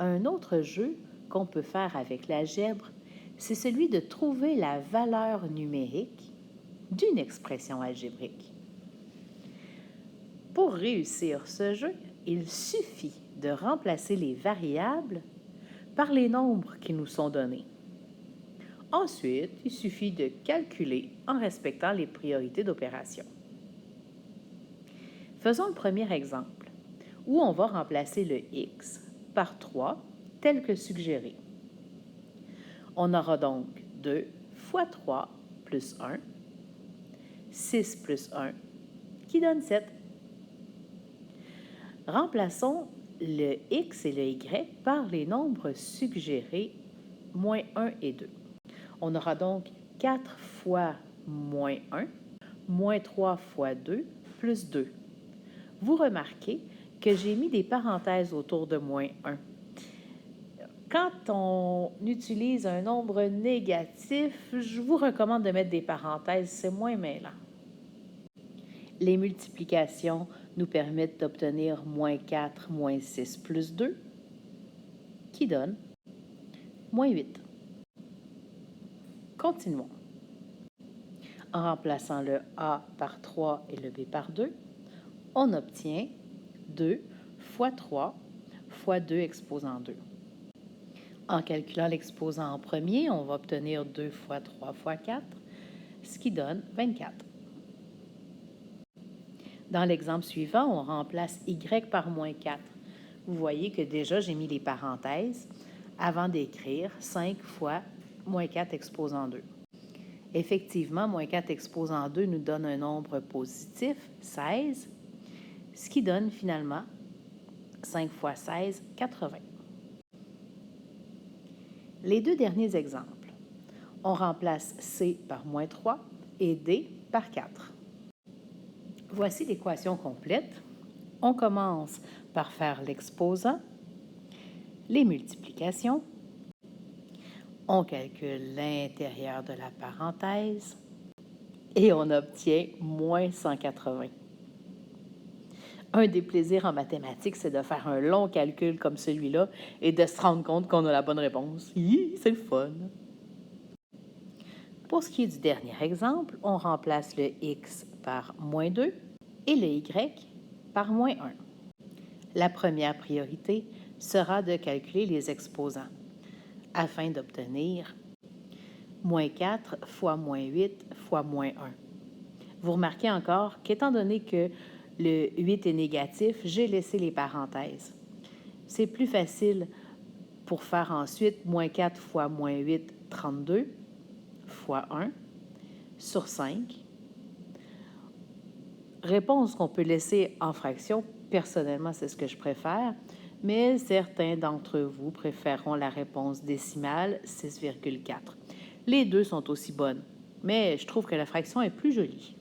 Un autre jeu qu'on peut faire avec l'algèbre, c'est celui de trouver la valeur numérique d'une expression algébrique. Pour réussir ce jeu, il suffit de remplacer les variables par les nombres qui nous sont donnés. Ensuite, il suffit de calculer en respectant les priorités d'opération. Faisons le premier exemple, où on va remplacer le x par 3, tel que suggéré. On aura donc 2 fois 3 plus 1, 6 plus 1, qui donne 7. Remplaçons le x et le y par les nombres suggérés, moins 1 et 2. On aura donc 4 fois moins 1, moins 3 fois 2, plus 2. Vous remarquez que j'ai mis des parenthèses autour de moins 1. Quand on utilise un nombre négatif, je vous recommande de mettre des parenthèses, c'est moins mêlant. Les multiplications nous permettent d'obtenir moins 4, moins 6 plus 2, qui donne moins 8. Continuons. En remplaçant le A par 3 et le B par 2, on obtient 2 fois 3 fois 2 exposant 2. En calculant l'exposant en premier, on va obtenir 2 fois 3 fois 4, ce qui donne 24. Dans l'exemple suivant, on remplace y par moins 4. Vous voyez que déjà, j'ai mis les parenthèses avant d'écrire 5 fois moins 4 exposant 2. Effectivement, moins 4 exposant 2 nous donne un nombre positif, 16, ce qui donne finalement 5 fois 16, 80. Les deux derniers exemples. On remplace C par moins 3 et D par 4. Voici l'équation complète. On commence par faire l'exposant, les multiplications. On calcule l'intérieur de la parenthèse et on obtient moins 180. Un des plaisirs en mathématiques, c'est de faire un long calcul comme celui-là et de se rendre compte qu'on a la bonne réponse. C'est le fun! Pour ce qui est du dernier exemple, on remplace le x par moins 2 et le y par moins 1. La première priorité sera de calculer les exposants afin d'obtenir moins 4 fois moins 8 fois moins 1. Vous remarquez encore qu'étant donné que le 8 est négatif, j'ai laissé les parenthèses. C'est plus facile pour faire ensuite moins 4 fois moins 8, 32, fois 1, sur 5. Réponse qu'on peut laisser en fraction. Personnellement, c'est ce que je préfère, mais certains d'entre vous préféreront la réponse décimale, 6,4. Les deux sont aussi bonnes, mais je trouve que la fraction est plus jolie.